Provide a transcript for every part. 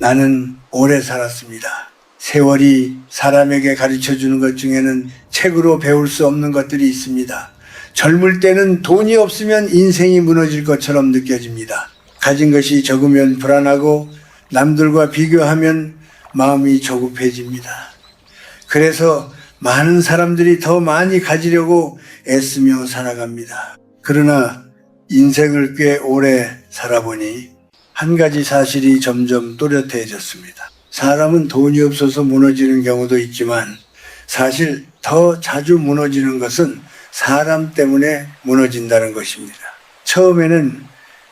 나는 오래 살았습니다. 세월이 사람에게 가르쳐주는 것 중에는 책으로 배울 수 없는 것들이 있습니다. 젊을 때는 돈이 없으면 인생이 무너질 것처럼 느껴집니다. 가진 것이 적으면 불안하고 남들과 비교하면 마음이 조급해집니다. 그래서 많은 사람들이 더 많이 가지려고 애쓰며 살아갑니다. 그러나 인생을 꽤 오래 살아보니 한 가지 사실이 점점 또렷해졌습니다. 사람은 돈이 없어서 무너지는 경우도 있지만 사실 더 자주 무너지는 것은 사람 때문에 무너진다는 것입니다. 처음에는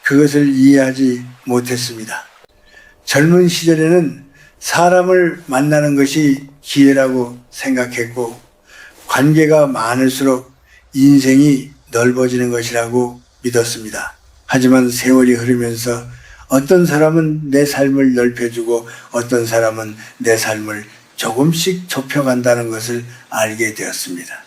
그것을 이해하지 못했습니다. 젊은 시절에는 사람을 만나는 것이 기회라고 생각했고 관계가 많을수록 인생이 넓어지는 것이라고 믿었습니다. 하지만 세월이 흐르면서 어떤 사람은 내 삶을 넓혀주고 어떤 사람은 내 삶을 조금씩 좁혀간다는 것을 알게 되었습니다.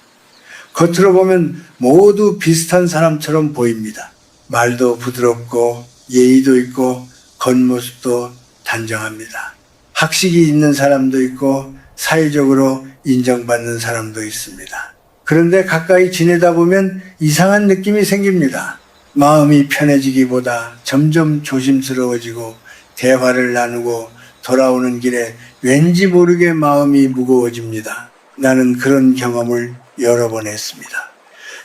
겉으로 보면 모두 비슷한 사람처럼 보입니다. 말도 부드럽고 예의도 있고 겉모습도 단정합니다. 학식이 있는 사람도 있고 사회적으로 인정받는 사람도 있습니다. 그런데 가까이 지내다 보면 이상한 느낌이 생깁니다. 마음이 편해지기보다 점점 조심스러워지고 대화를 나누고 돌아오는 길에 왠지 모르게 마음이 무거워집니다. 나는 그런 경험을 여러 번 했습니다.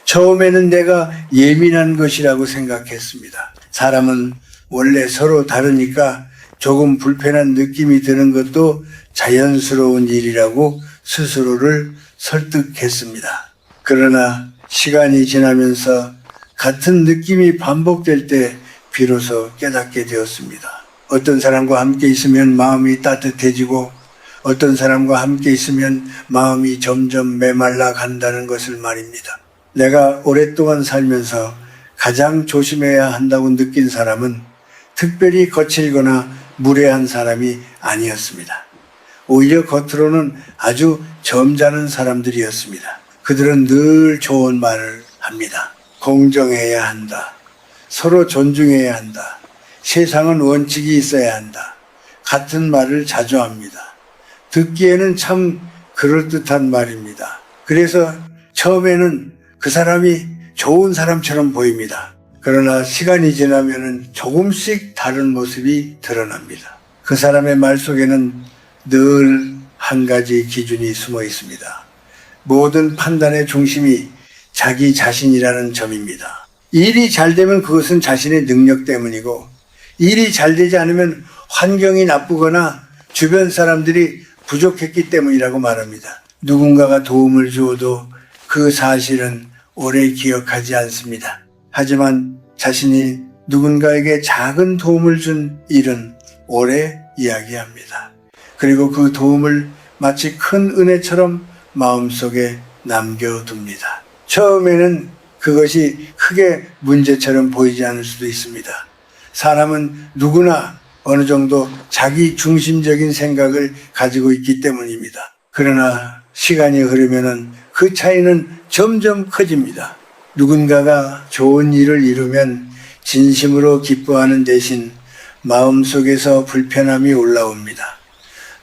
처음에는 내가 예민한 것이라고 생각했습니다. 사람은 원래 서로 다르니까 조금 불편한 느낌이 드는 것도 자연스러운 일이라고 스스로를 설득했습니다. 그러나 시간이 지나면서 같은 느낌이 반복될 때 비로소 깨닫게 되었습니다. 어떤 사람과 함께 있으면 마음이 따뜻해지고 어떤 사람과 함께 있으면 마음이 점점 메말라 간다는 것을 말입니다. 내가 오랫동안 살면서 가장 조심해야 한다고 느낀 사람은 특별히 거칠거나 무례한 사람이 아니었습니다. 오히려 겉으로는 아주 점잖은 사람들이었습니다. 그들은 늘 좋은 말을 합니다. 공정해야 한다. 서로 존중해야 한다. 세상은 원칙이 있어야 한다. 같은 말을 자주 합니다. 듣기에는 참 그럴듯한 말입니다. 그래서 처음에는 그 사람이 좋은 사람처럼 보입니다. 그러나 시간이 지나면 조금씩 다른 모습이 드러납니다. 그 사람의 말 속에는 늘 한 가지 기준이 숨어 있습니다. 모든 판단의 중심이 자기 자신이라는 점입니다. 일이 잘 되면 그것은 자신의 능력 때문이고 일이 잘 되지 않으면 환경이 나쁘거나 주변 사람들이 부족했기 때문이라고 말합니다. 누군가가 도움을 주어도 그 사실은 오래 기억하지 않습니다. 하지만 자신이 누군가에게 작은 도움을 준 일은 오래 이야기합니다. 그리고 그 도움을 마치 큰 은혜처럼 마음속에 남겨둡니다. 처음에는 그것이 크게 문제처럼 보이지 않을 수도 있습니다. 사람은 누구나 어느 정도 자기 중심적인 생각을 가지고 있기 때문입니다. 그러나 시간이 흐르면 그 차이는 점점 커집니다. 누군가가 좋은 일을 이루면 진심으로 기뻐하는 대신 마음속에서 불편함이 올라옵니다.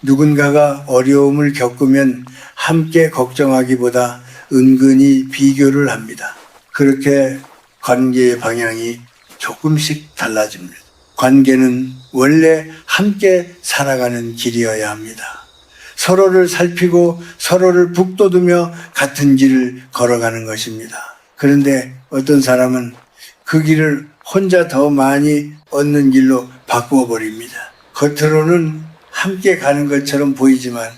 누군가가 어려움을 겪으면 함께 걱정하기보다 은근히 비교를 합니다. 그렇게 관계의 방향이 조금씩 달라집니다. 관계는 원래 함께 살아가는 길이어야 합니다. 서로를 살피고 서로를 북돋우며 같은 길을 걸어가는 것입니다. 그런데 어떤 사람은 그 길을 혼자 더 많이 얻는 길로 바꾸어 버립니다. 겉으로는 함께 가는 것처럼 보이지만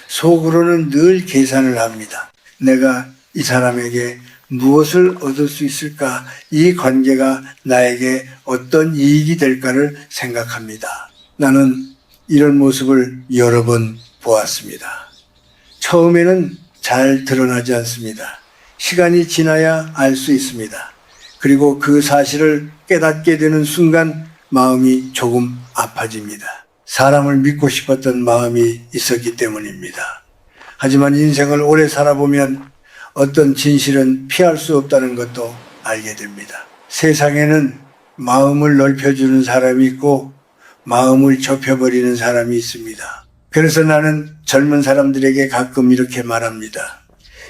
속으로는 늘 계산을 합니다. 내가 이 사람에게 무엇을 얻을 수 있을까? 이 관계가 나에게 어떤 이익이 될까를 생각합니다. 나는 이런 모습을 여러 번 보았습니다. 처음에는 잘 드러나지 않습니다. 시간이 지나야 알 수 있습니다. 그리고 그 사실을 깨닫게 되는 순간 마음이 조금 아파집니다. 사람을 믿고 싶었던 마음이 있었기 때문입니다. 하지만 인생을 오래 살아보면 어떤 진실은 피할 수 없다는 것도 알게 됩니다. 세상에는 마음을 넓혀주는 사람이 있고 마음을 좁혀버리는 사람이 있습니다. 그래서 나는 젊은 사람들에게 가끔 이렇게 말합니다.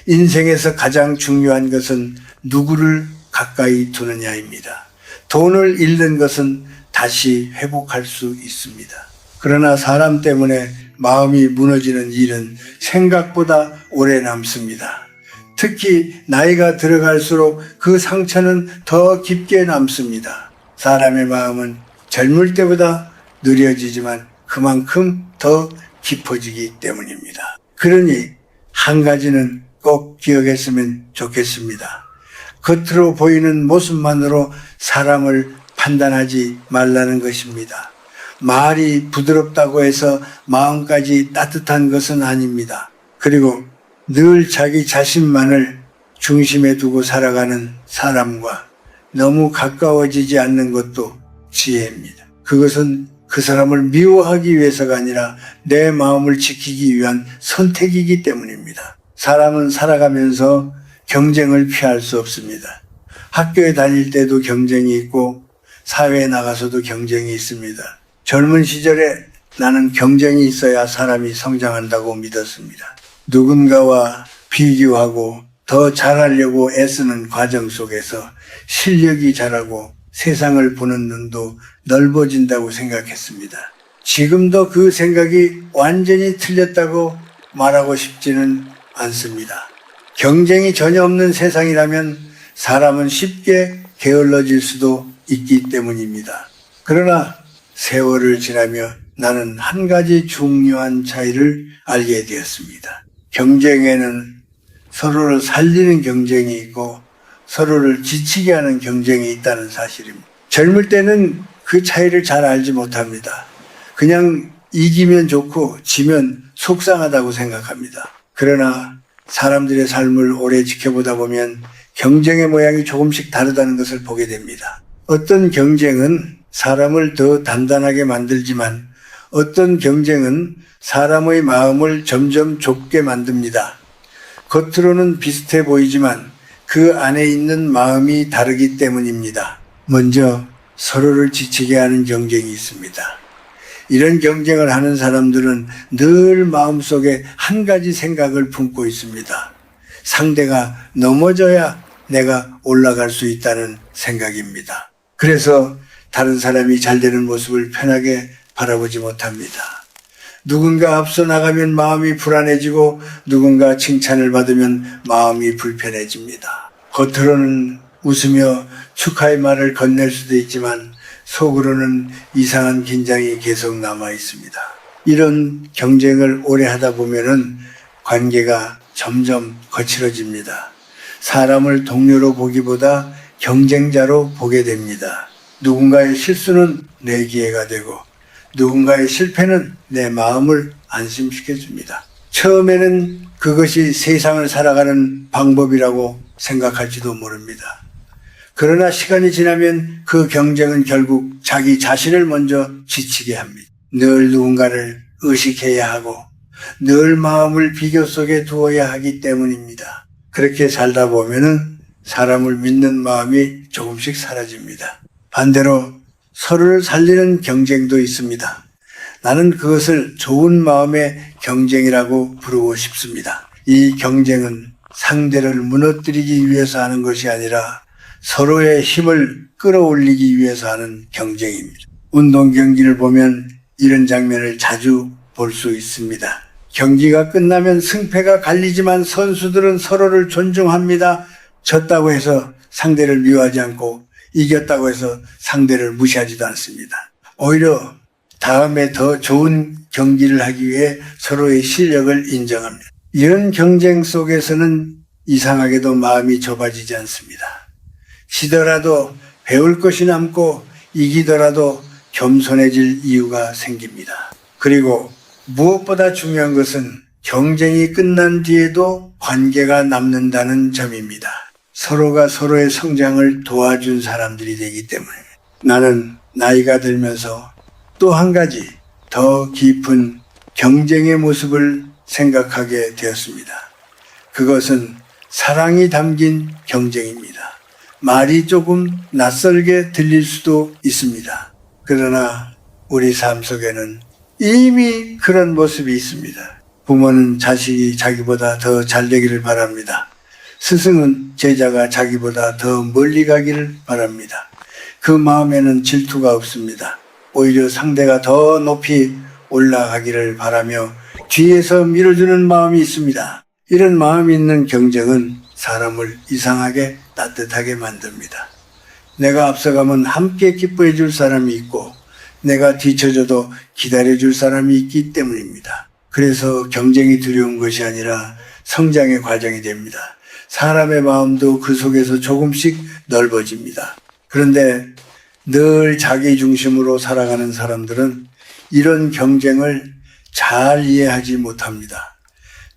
인생에서 가장 중요한 것은 누구를 가까이 두느냐입니다. 돈을 잃는 것은 다시 회복할 수 있습니다. 그러나 사람 때문에 마음이 무너지는 일은 생각보다 오래 남습니다. 특히 나이가 들어갈수록 그 상처는 더 깊게 남습니다. 사람의 마음은 젊을 때보다 느려지지만 그만큼 더 깊어지기 때문입니다. 그러니 한 가지는 꼭 기억했으면 좋겠습니다. 겉으로 보이는 모습만으로 사람을 판단하지 말라는 것입니다. 말이 부드럽다고 해서 마음까지 따뜻한 것은 아닙니다. 그리고 늘 자기 자신만을 중심에 두고 살아가는 사람과 너무 가까워지지 않는 것도 지혜입니다. 그것은 그 사람을 미워하기 위해서가 아니라 내 마음을 지키기 위한 선택이기 때문입니다. 사람은 살아가면서 경쟁을 피할 수 없습니다. 학교에 다닐 때도 경쟁이 있고 사회에 나가서도 경쟁이 있습니다. 젊은 시절에 나는 경쟁이 있어야 사람이 성장한다고 믿었습니다. 누군가와 비교하고 더 잘하려고 애쓰는 과정 속에서 실력이 자라고 세상을 보는 눈도 넓어진다고 생각했습니다. 지금도 그 생각이 완전히 틀렸다고 말하고 싶지는 않습니다. 경쟁이 전혀 없는 세상이라면 사람은 쉽게 게을러질 수도 있기 때문입니다. 그러나 세월을 지나며 나는 한 가지 중요한 차이를 알게 되었습니다. 경쟁에는 서로를 살리는 경쟁이 있고 서로를 지치게 하는 경쟁이 있다는 사실입니다. 젊을 때는 그 차이를 잘 알지 못합니다. 그냥 이기면 좋고 지면 속상하다고 생각합니다. 그러나 사람들의 삶을 오래 지켜보다 보면 경쟁의 모양이 조금씩 다르다는 것을 보게 됩니다. 어떤 경쟁은 사람을 더 단단하게 만들지만 어떤 경쟁은 사람의 마음을 점점 좁게 만듭니다. 겉으로는 비슷해 보이지만 그 안에 있는 마음이 다르기 때문입니다. 먼저 서로를 지치게 하는 경쟁이 있습니다. 이런 경쟁을 하는 사람들은 늘 마음속에 한 가지 생각을 품고 있습니다. 상대가 넘어져야 내가 올라갈 수 있다는 생각입니다. 그래서 다른 사람이 잘 되는 모습을 편하게 바라보지 못합니다. 누군가 앞서 나가면 마음이 불안해지고 누군가 칭찬을 받으면 마음이 불편해집니다. 겉으로는 웃으며 축하의 말을 건넬 수도 있지만 속으로는 이상한 긴장이 계속 남아 있습니다. 이런 경쟁을 오래 하다 보면은 관계가 점점 거칠어집니다. 사람을 동료로 보기보다 경쟁자로 보게 됩니다. 누군가의 실수는 내 기회가 되고 누군가의 실패는 내 마음을 안심시켜줍니다. 처음에는 그것이 세상을 살아가는 방법이라고 생각할지도 모릅니다. 그러나 시간이 지나면 그 경쟁은 결국 자기 자신을 먼저 지치게 합니다. 늘 누군가를 의식해야 하고 늘 마음을 비교 속에 두어야 하기 때문입니다. 그렇게 살다 보면은 사람을 믿는 마음이 조금씩 사라집니다. 반대로 서로를 살리는 경쟁도 있습니다. 나는 그것을 좋은 마음의 경쟁이라고 부르고 싶습니다. 이 경쟁은 상대를 무너뜨리기 위해서 하는 것이 아니라 서로의 힘을 끌어올리기 위해서 하는 경쟁입니다. 운동 경기를 보면 이런 장면을 자주 볼 수 있습니다. 경기가 끝나면 승패가 갈리지만 선수들은 서로를 존중합니다. 졌다고 해서 상대를 미워하지 않고 이겼다고 해서 상대를 무시하지도 않습니다. 오히려 다음에 더 좋은 경기를 하기 위해 서로의 실력을 인정합니다. 이런 경쟁 속에서는 이상하게도 마음이 좁아지지 않습니다. 지더라도 배울 것이 남고 이기더라도 겸손해질 이유가 생깁니다. 그리고 무엇보다 중요한 것은 경쟁이 끝난 뒤에도 관계가 남는다는 점입니다. 서로가 서로의 성장을 도와준 사람들이 되기 때문에 나는 나이가 들면서 또 한 가지 더 깊은 경쟁의 모습을 생각하게 되었습니다. 그것은 사랑이 담긴 경쟁입니다. 말이 조금 낯설게 들릴 수도 있습니다. 그러나 우리 삶 속에는 이미 그런 모습이 있습니다. 부모는 자식이 자기보다 더 잘 되기를 바랍니다. 스승은 제자가 자기보다 더 멀리 가기를 바랍니다. 그 마음에는 질투가 없습니다. 오히려 상대가 더 높이 올라가기를 바라며 뒤에서 밀어주는 마음이 있습니다. 이런 마음이 있는 경쟁은 사람을 이상하게 따뜻하게 만듭니다. 내가 앞서가면 함께 기뻐해 줄 사람이 있고 내가 뒤처져도 기다려 줄 사람이 있기 때문입니다. 그래서 경쟁이 두려운 것이 아니라 성장의 과정이 됩니다. 사람의 마음도 그 속에서 조금씩 넓어집니다. 그런데 늘 자기 중심으로 살아가는 사람들은 이런 경쟁을 잘 이해하지 못합니다.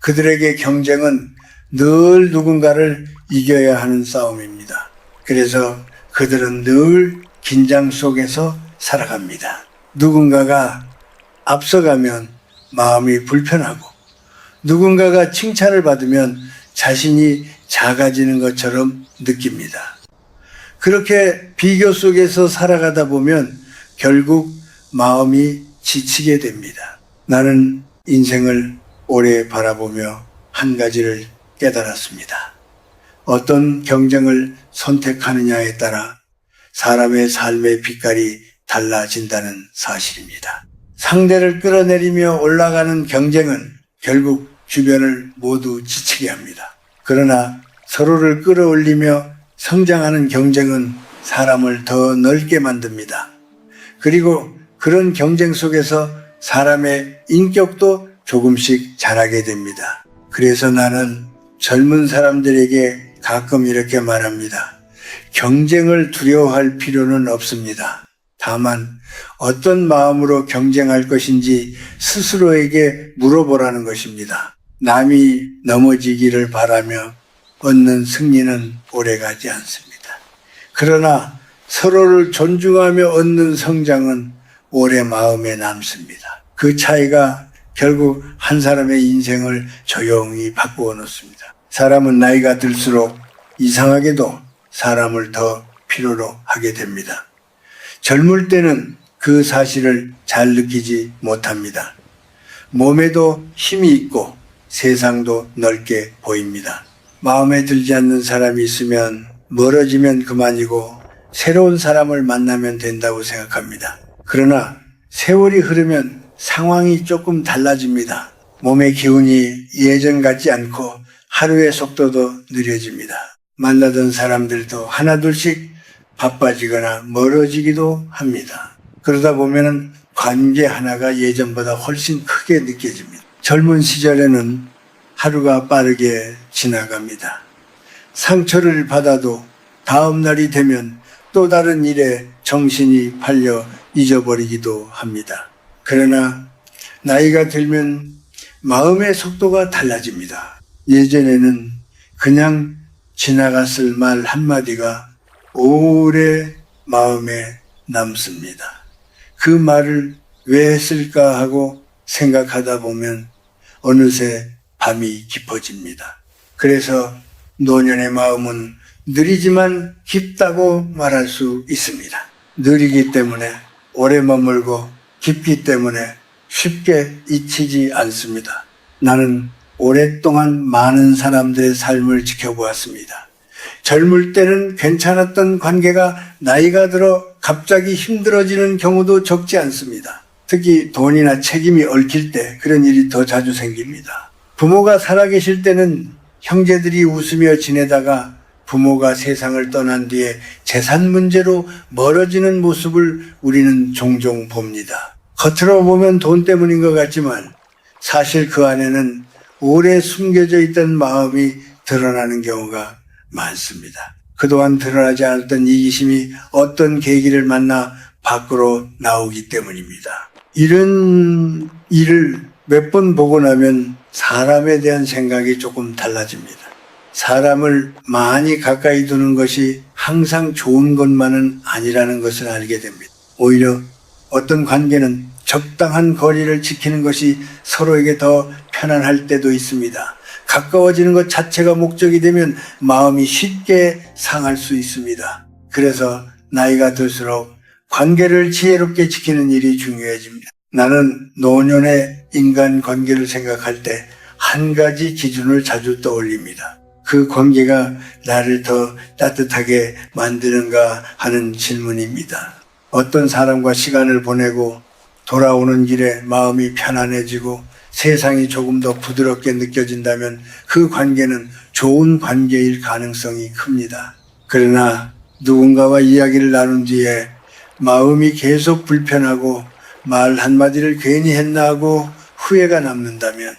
그들에게 경쟁은 늘 누군가를 이겨야 하는 싸움입니다. 그래서 그들은 늘 긴장 속에서 살아갑니다. 누군가가 앞서가면 마음이 불편하고 누군가가 칭찬을 받으면 자신이 작아지는 것처럼 느낍니다. 그렇게 비교 속에서 살아가다 보면 결국 마음이 지치게 됩니다. 나는 인생을 오래 바라보며 한 가지를 깨달았습니다. 어떤 경쟁을 선택하느냐에 따라 사람의 삶의 빛깔이 달라진다는 사실입니다. 상대를 끌어내리며 올라가는 경쟁은 결국 주변을 모두 지치게 합니다. 그러나 서로를 끌어올리며 성장하는 경쟁은 사람을 더 넓게 만듭니다. 그리고 그런 경쟁 속에서 사람의 인격도 조금씩 자라게 됩니다. 그래서 나는 젊은 사람들에게 가끔 이렇게 말합니다. 경쟁을 두려워할 필요는 없습니다. 다만 어떤 마음으로 경쟁할 것인지 스스로에게 물어보라는 것입니다. 남이 넘어지기를 바라며 얻는 승리는 오래가지 않습니다. 그러나 서로를 존중하며 얻는 성장은 오래 마음에 남습니다. 그 차이가 결국 한 사람의 인생을 조용히 바꾸어 놓습니다. 사람은 나이가 들수록 이상하게도 사람을 더 필요로 하게 됩니다. 젊을 때는 그 사실을 잘 느끼지 못합니다. 몸에도 힘이 있고 세상도 넓게 보입니다. 마음에 들지 않는 사람이 있으면 멀어지면 그만이고 새로운 사람을 만나면 된다고 생각합니다. 그러나 세월이 흐르면 상황이 조금 달라집니다. 몸의 기운이 예전 같지 않고 하루의 속도도 느려집니다. 만나던 사람들도 하나둘씩 바빠지거나 멀어지기도 합니다. 그러다 보면 관계 하나가 예전보다 훨씬 크게 느껴집니다. 젊은 시절에는 하루가 빠르게 지나갑니다. 상처를 받아도 다음 날이 되면 또 다른 일에 정신이 팔려 잊어버리기도 합니다. 그러나 나이가 들면 마음의 속도가 달라집니다. 예전에는 그냥 지나갔을 말 한마디가 오래 마음에 남습니다. 그 말을 왜 했을까 하고 생각하다 보면 어느새 밤이 깊어집니다. 그래서 노년의 마음은 느리지만 깊다고 말할 수 있습니다. 느리기 때문에 오래 머물고 깊기 때문에 쉽게 잊히지 않습니다. 나는 오랫동안 많은 사람들의 삶을 지켜보았습니다. 젊을 때는 괜찮았던 관계가 나이가 들어 갑자기 힘들어지는 경우도 적지 않습니다. 특히 돈이나 책임이 얽힐 때 그런 일이 더 자주 생깁니다. 부모가 살아계실 때는 형제들이 웃으며 지내다가 부모가 세상을 떠난 뒤에 재산 문제로 멀어지는 모습을 우리는 종종 봅니다. 겉으로 보면 돈 때문인 것 같지만 사실 그 안에는 오래 숨겨져 있던 마음이 드러나는 경우가 많습니다. 그동안 드러나지 않았던 이기심이 어떤 계기를 만나 밖으로 나오기 때문입니다. 이런 일을 몇 번 보고 나면 사람에 대한 생각이 조금 달라집니다. 사람을 많이 가까이 두는 것이 항상 좋은 것만은 아니라는 것을 알게 됩니다. 오히려 어떤 관계는 적당한 거리를 지키는 것이 서로에게 더 편안할 때도 있습니다. 가까워지는 것 자체가 목적이 되면 마음이 쉽게 상할 수 있습니다. 그래서 나이가 들수록 관계를 지혜롭게 지키는 일이 중요해집니다. 나는 노년의 인간관계를 생각할 때 한 가지 기준을 자주 떠올립니다. 그 관계가 나를 더 따뜻하게 만드는가 하는 질문입니다. 어떤 사람과 시간을 보내고 돌아오는 길에 마음이 편안해지고 세상이 조금 더 부드럽게 느껴진다면 그 관계는 좋은 관계일 가능성이 큽니다. 그러나 누군가와 이야기를 나눈 뒤에 마음이 계속 불편하고 말 한마디를 괜히 했나 하고 후회가 남는다면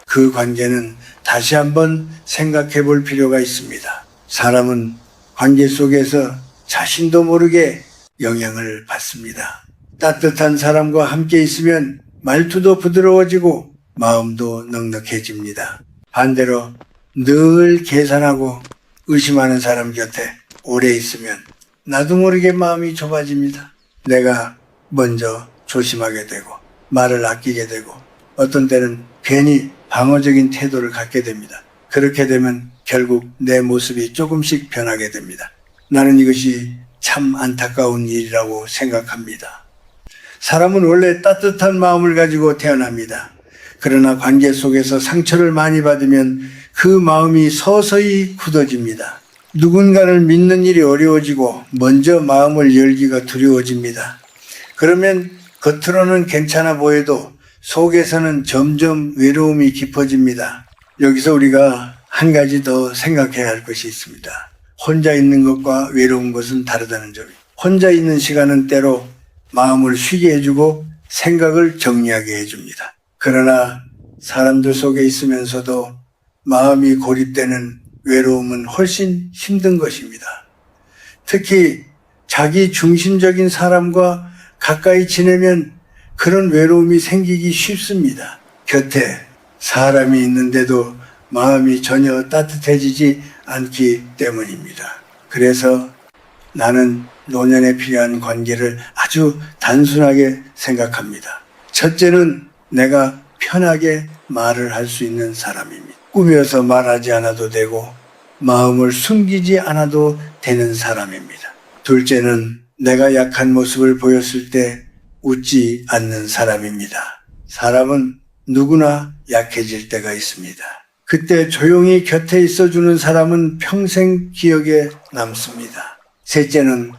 그 관계는 다시 한번 생각해 볼 필요가 있습니다. 사람은 관계 속에서 자신도 모르게 영향을 받습니다. 따뜻한 사람과 함께 있으면 말투도 부드러워지고 마음도 넉넉해집니다. 반대로 늘 계산하고 의심하는 사람 곁에 오래 있으면 나도 모르게 마음이 좁아집니다. 내가 먼저 조심하게 되고 말을 아끼게 되고 어떤 때는 괜히 방어적인 태도를 갖게 됩니다. 그렇게 되면 결국 내 모습이 조금씩 변하게 됩니다. 나는 이것이 참 안타까운 일이라고 생각합니다. 사람은 원래 따뜻한 마음을 가지고 태어납니다. 그러나 관계 속에서 상처를 많이 받으면 그 마음이 서서히 굳어집니다. 누군가를 믿는 일이 어려워지고 먼저 마음을 열기가 두려워집니다. 그러면 겉으로는 괜찮아 보여도 속에서는 점점 외로움이 깊어집니다. 여기서 우리가 한 가지 더 생각해야 할 것이 있습니다. 혼자 있는 것과 외로운 것은 다르다는 점이. 혼자 있는 시간은 때로 마음을 쉬게 해주고 생각을 정리하게 해줍니다. 그러나 사람들 속에 있으면서도 마음이 고립되는 외로움은 훨씬 힘든 것입니다. 특히 자기 중심적인 사람과 가까이 지내면 그런 외로움이 생기기 쉽습니다. 곁에 사람이 있는데도 마음이 전혀 따뜻해지지 않기 때문입니다. 그래서 나는 노년에 필요한 관계를 아주 단순하게 생각합니다. 첫째는 내가 편하게 말을 할 수 있는 사람입니다. 꾸며서 말하지 않아도 되고 마음을 숨기지 않아도 되는 사람입니다. 둘째는 내가 약한 모습을 보였을 때 웃지 않는 사람입니다. 사람은 누구나 약해질 때가 있습니다. 그때 조용히 곁에 있어주는 사람은 평생 기억에 남습니다. 셋째는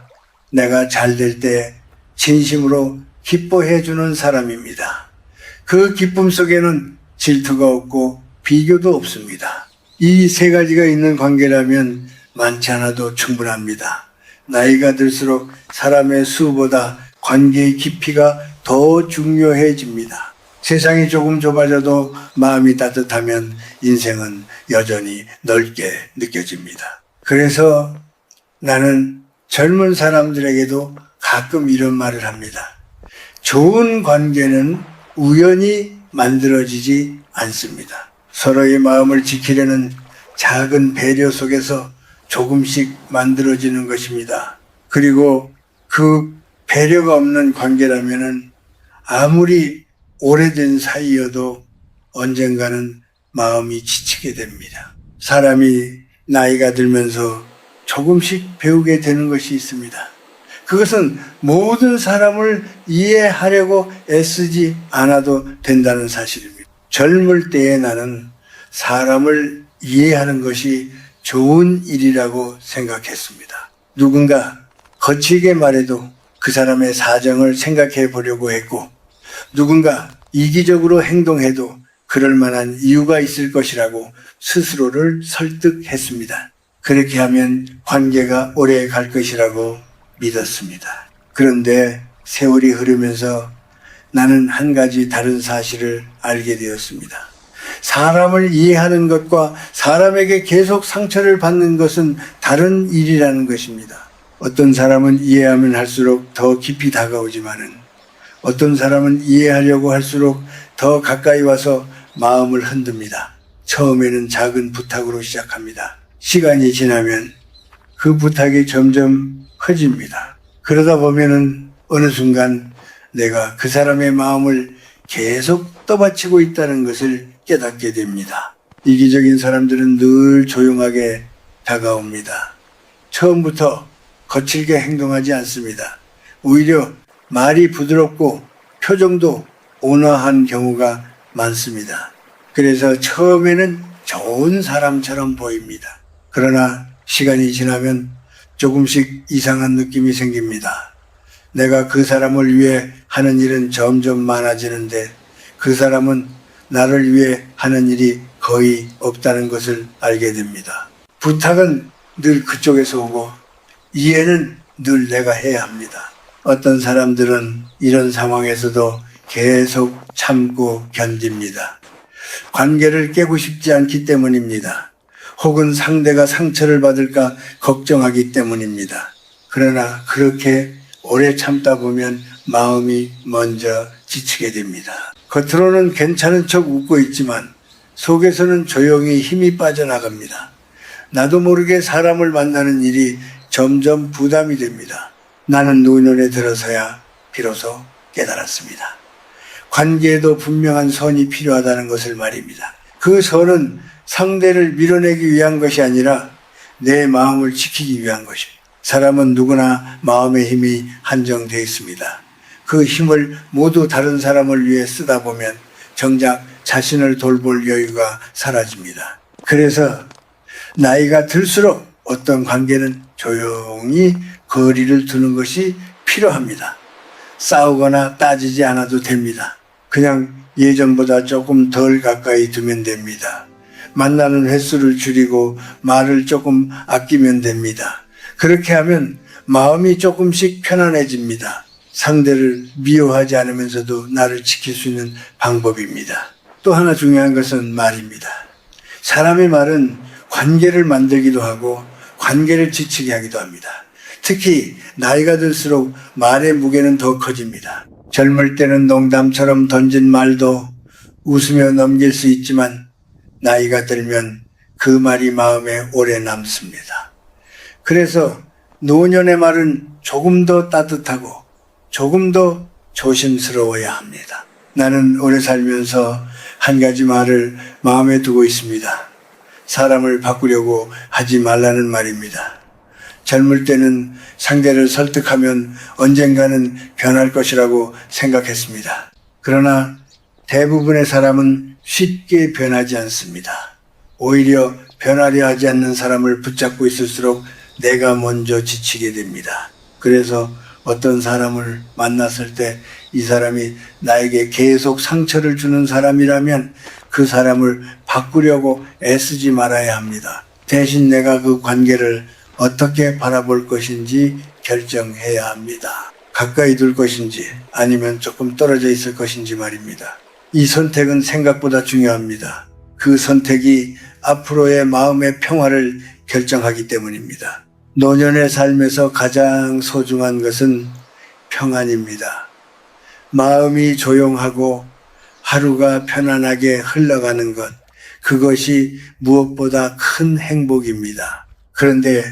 내가 잘 될 때 진심으로 기뻐해주는 사람입니다. 그 기쁨 속에는 질투가 없고 비교도 없습니다. 이 세 가지가 있는 관계라면 많지 않아도 충분합니다. 나이가 들수록 사람의 수보다 관계의 깊이가 더 중요해집니다. 세상이 조금 좁아져도 마음이 따뜻하면 인생은 여전히 넓게 느껴집니다. 그래서 나는 젊은 사람들에게도 가끔 이런 말을 합니다. 좋은 관계는 우연히 만들어지지 않습니다. 서로의 마음을 지키려는 작은 배려 속에서 조금씩 만들어지는 것입니다. 그리고 그 배려가 없는 관계라면은 아무리 오래된 사이여도 언젠가는 마음이 지치게 됩니다. 사람이 나이가 들면서 조금씩 배우게 되는 것이 있습니다. 그것은 모든 사람을 이해하려고 애쓰지 않아도 된다는 사실입니다. 젊을 때에 나는 사람을 이해하는 것이 좋은 일이라고 생각했습니다. 누군가 거칠게 말해도 그 사람의 사정을 생각해 보려고 했고, 누군가 이기적으로 행동해도 그럴 만한 이유가 있을 것이라고 스스로를 설득했습니다. 그렇게 하면 관계가 오래 갈 것이라고 믿었습니다. 그런데 세월이 흐르면서 나는 한 가지 다른 사실을 알게 되었습니다. 사람을 이해하는 것과 사람에게 계속 상처를 받는 것은 다른 일이라는 것입니다. 어떤 사람은 이해하면 할수록 더 깊이 다가오지만은 어떤 사람은 이해하려고 할수록 더 가까이 와서 마음을 흔듭니다. 처음에는 작은 부탁으로 시작합니다. 시간이 지나면 그 부탁이 점점 커집니다. 그러다 보면은 어느 순간 내가 그 사람의 마음을 계속 떠받치고 있다는 것을 깨닫게 됩니다. 이기적인 사람들은 늘 조용하게 다가옵니다. 처음부터 거칠게 행동하지 않습니다. 오히려 말이 부드럽고 표정도 온화한 경우가 많습니다. 그래서 처음에는 좋은 사람처럼 보입니다. 그러나 시간이 지나면 조금씩 이상한 느낌이 생깁니다. 내가 그 사람을 위해 하는 일은 점점 많아지는데 그 사람은 나를 위해 하는 일이 거의 없다는 것을 알게 됩니다. 부탁은 늘 그쪽에서 오고 이해는 늘 내가 해야 합니다. 어떤 사람들은 이런 상황에서도 계속 참고 견딥니다. 관계를 깨고 싶지 않기 때문입니다. 혹은 상대가 상처를 받을까 걱정하기 때문입니다. 그러나 그렇게 오래 참다 보면 마음이 먼저 지치게 됩니다. 겉으로는 괜찮은 척 웃고 있지만 속에서는 조용히 힘이 빠져나갑니다. 나도 모르게 사람을 만나는 일이 점점 부담이 됩니다. 나는 노년에 들어서야 비로소 깨달았습니다. 관계에도 분명한 선이 필요하다는 것을 말입니다. 그 선은 상대를 밀어내기 위한 것이 아니라 내 마음을 지키기 위한 것입니다. 사람은 누구나 마음의 힘이 한정되어 있습니다. 그 힘을 모두 다른 사람을 위해 쓰다 보면 정작 자신을 돌볼 여유가 사라집니다. 그래서 나이가 들수록 어떤 관계는 조용히 거리를 두는 것이 필요합니다. 싸우거나 따지지 않아도 됩니다. 그냥 예전보다 조금 덜 가까이 두면 됩니다. 만나는 횟수를 줄이고 말을 조금 아끼면 됩니다. 그렇게 하면 마음이 조금씩 편안해집니다. 상대를 미워하지 않으면서도 나를 지킬 수 있는 방법입니다. 또 하나 중요한 것은 말입니다. 사람의 말은 관계를 만들기도 하고 관계를 지치게 하기도 합니다. 특히 나이가 들수록 말의 무게는 더 커집니다. 젊을 때는 농담처럼 던진 말도 웃으며 넘길 수 있지만 나이가 들면 그 말이 마음에 오래 남습니다. 그래서 노년의 말은 조금 더 따뜻하고 조금 더 조심스러워야 합니다. 나는 오래 살면서 한 가지 말을 마음에 두고 있습니다. 사람을 바꾸려고 하지 말라는 말입니다. 젊을 때는 상대를 설득하면 언젠가는 변할 것이라고 생각했습니다. 그러나 대부분의 사람은 쉽게 변하지 않습니다. 오히려 변하려 하지 않는 사람을 붙잡고 있을수록 내가 먼저 지치게 됩니다. 그래서 어떤 사람을 만났을 때 이 사람이 나에게 계속 상처를 주는 사람이라면 그 사람을 바꾸려고 애쓰지 말아야 합니다. 대신 내가 그 관계를 어떻게 바라볼 것인지 결정해야 합니다. 가까이 둘 것인지 아니면 조금 떨어져 있을 것인지 말입니다. 이 선택은 생각보다 중요합니다. 그 선택이 앞으로의 마음의 평화를 결정하기 때문입니다. 노년의 삶에서 가장 소중한 것은 평안입니다. 마음이 조용하고 하루가 편안하게 흘러가는 것, 그것이 무엇보다 큰 행복입니다. 그런데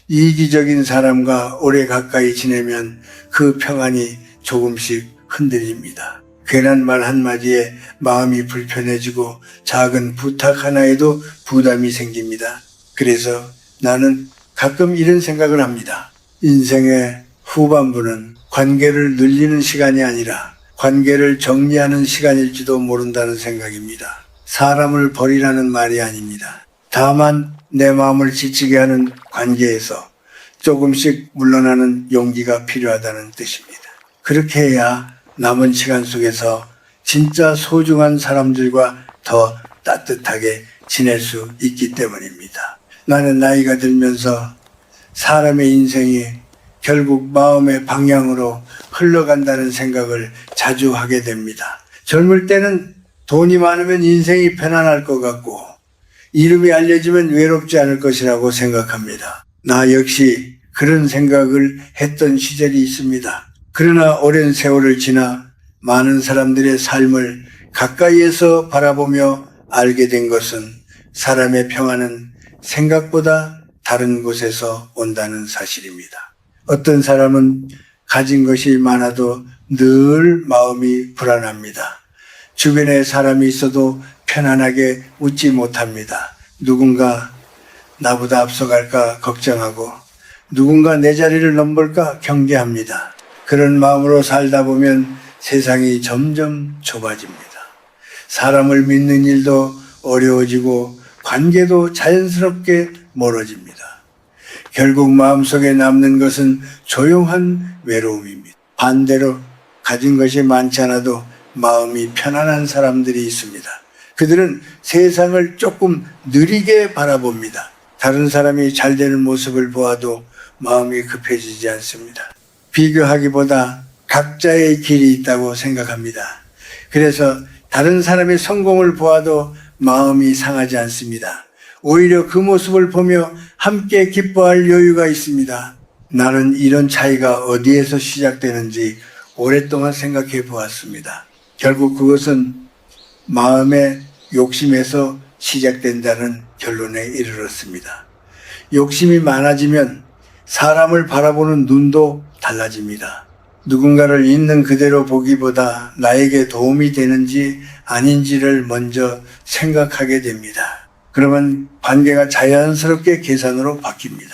이기적인 사람과 오래 가까이 지내면 그 평안이 조금씩 흔들립니다. 괜한 말 한마디에 마음이 불편해지고 작은 부탁 하나에도 부담이 생깁니다. 그래서 나는 가끔 이런 생각을 합니다. 인생의 후반부는 관계를 늘리는 시간이 아니라 관계를 정리하는 시간일지도 모른다는 생각입니다. 사람을 버리라는 말이 아닙니다. 다만 내 마음을 지치게 하는 관계에서 조금씩 물러나는 용기가 필요하다는 뜻입니다. 그렇게 해야 남은 시간 속에서 진짜 소중한 사람들과 더 따뜻하게 지낼 수 있기 때문입니다. 나는 나이가 들면서 사람의 인생이 결국 마음의 방향으로 흘러간다는 생각을 자주 하게 됩니다. 젊을 때는 돈이 많으면 인생이 편안할 것 같고 이름이 알려지면 외롭지 않을 것이라고 생각합니다. 나 역시 그런 생각을 했던 시절이 있습니다. 그러나 오랜 세월을 지나 많은 사람들의 삶을 가까이에서 바라보며 알게 된 것은 사람의 평화는 생각보다 다른 곳에서 온다는 사실입니다. 어떤 사람은 가진 것이 많아도 늘 마음이 불안합니다. 주변에 사람이 있어도 편안하게 웃지 못합니다. 누군가 나보다 앞서갈까 걱정하고 누군가 내 자리를 넘볼까 경계합니다. 그런 마음으로 살다 보면 세상이 점점 좁아집니다. 사람을 믿는 일도 어려워지고 관계도 자연스럽게 멀어집니다. 결국 마음속에 남는 것은 조용한 외로움입니다. 반대로 가진 것이 많지 않아도 마음이 편안한 사람들이 있습니다. 그들은 세상을 조금 느리게 바라봅니다. 다른 사람이 잘 되는 모습을 보아도 마음이 급해지지 않습니다. 비교하기보다 각자의 길이 있다고 생각합니다. 그래서 다른 사람의 성공을 보아도 마음이 상하지 않습니다. 오히려 그 모습을 보며 함께 기뻐할 여유가 있습니다. 나는 이런 차이가 어디에서 시작되는지 오랫동안 생각해 보았습니다. 결국 그것은 마음의 욕심에서 시작된다는 결론에 이르렀습니다. 욕심이 많아지면 사람을 바라보는 눈도 달라집니다. 누군가를 있는 그대로 보기보다 나에게 도움이 되는지 아닌지를 먼저 생각하게 됩니다. 그러면 관계가 자연스럽게 계산으로 바뀝니다.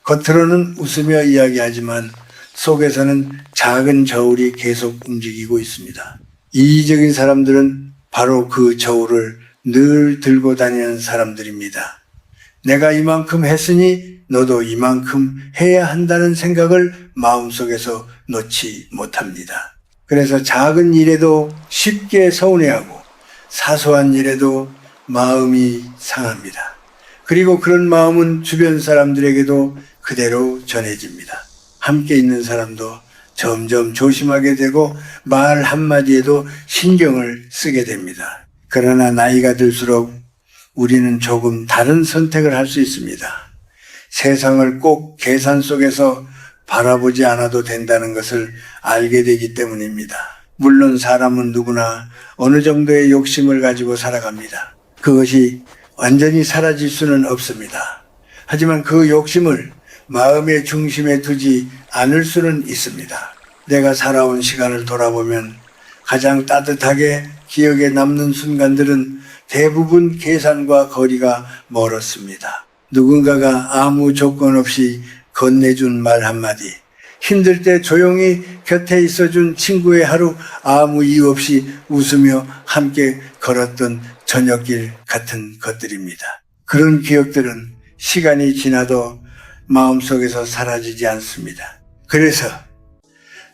겉으로는 웃으며 이야기하지만 속에서는 작은 저울이 계속 움직이고 있습니다. 이기적인 사람들은 바로 그 저울을 늘 들고 다니는 사람들입니다. 내가 이만큼 했으니 너도 이만큼 해야 한다는 생각을 마음속에서 놓지 못합니다. 그래서 작은 일에도 쉽게 서운해하고 사소한 일에도 마음이 상합니다. 그리고 그런 마음은 주변 사람들에게도 그대로 전해집니다. 함께 있는 사람도 점점 조심하게 되고 말 한마디에도 신경을 쓰게 됩니다. 그러나 나이가 들수록 우리는 조금 다른 선택을 할 수 있습니다. 세상을 꼭 계산 속에서 바라보지 않아도 된다는 것을 알게 되기 때문입니다. 물론 사람은 누구나 어느 정도의 욕심을 가지고 살아갑니다. 그것이 완전히 사라질 수는 없습니다. 하지만 그 욕심을 마음의 중심에 두지 않을 수는 있습니다. 내가 살아온 시간을 돌아보면 가장 따뜻하게 기억에 남는 순간들은 대부분 계산과 거리가 멀었습니다. 누군가가 아무 조건 없이 건네준 말 한마디, 힘들 때 조용히 곁에 있어준 친구의 하루, 아무 이유 없이 웃으며 함께 걸었던 저녁길 같은 것들입니다. 그런 기억들은 시간이 지나도 마음속에서 사라지지 않습니다. 그래서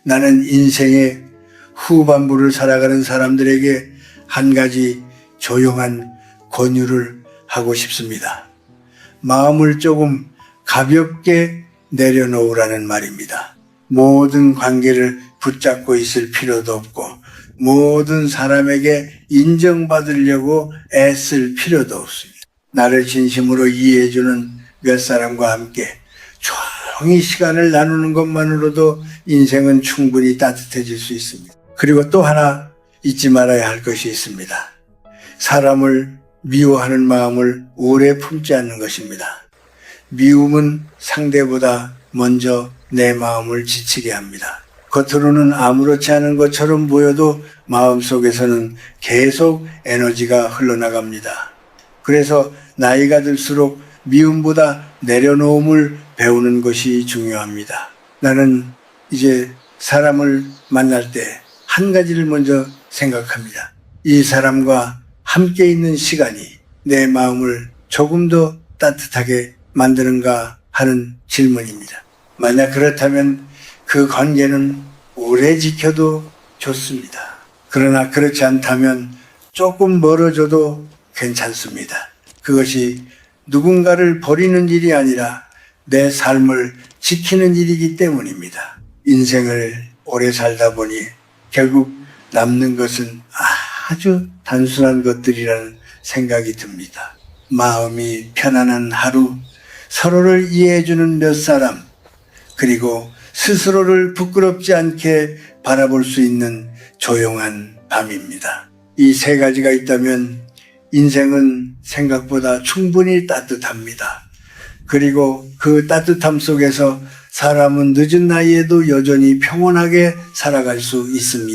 나는 인생의 후반부를 살아가는 사람들에게 한 가지 조용한 권유를 하고 싶습니다. 마음을 조금 가볍게 내려놓으라는 말입니다. 모든 관계를 붙잡고 있을 필요도 없고 모든 사람에게 인정받으려고 애쓸 필요도 없습니다. 나를 진심으로 이해해주는 몇 사람과 함께 조용히 시간을 나누는 것만으로도 인생은 충분히 따뜻해질 수 있습니다. 그리고 또 하나 잊지 말아야 할 것이 있습니다. 사람을 미워하는 마음을 오래 품지 않는 것입니다. 미움은 상대보다 먼저 내 마음을 지치게 합니다. 겉으로는 아무렇지 않은 것처럼 보여도 마음속에서는 계속 에너지가 흘러나갑니다. 그래서 나이가 들수록 미움보다 내려놓음을 배우는 것이 중요합니다. 나는 이제 사람을 만날 때 한 가지를 먼저 생각합니다. 이 사람과 함께 있는 시간이 내 마음을 조금 더 따뜻하게 만드는가 하는 질문입니다. 만약 그렇다면 그 관계는 오래 지켜도 좋습니다. 그러나 그렇지 않다면 조금 멀어져도 괜찮습니다. 그것이 누군가를 버리는 일이 아니라 내 삶을 지키는 일이기 때문입니다. 인생을 오래 살다 보니 결국 남는 것은 아주 단순한 것들이라는 생각이 듭니다. 마음이 편안한 하루, 서로를 이해해주는 몇 사람, 그리고 스스로를 부끄럽지 않게 바라볼 수 있는 조용한 밤입니다. 이 세 가지가 있다면 인생은 생각보다 충분히 따뜻합니다. 그리고 그 따뜻함 속에서 사람은 늦은 나이에도 여전히 평온하게 살아갈 수 있습니다.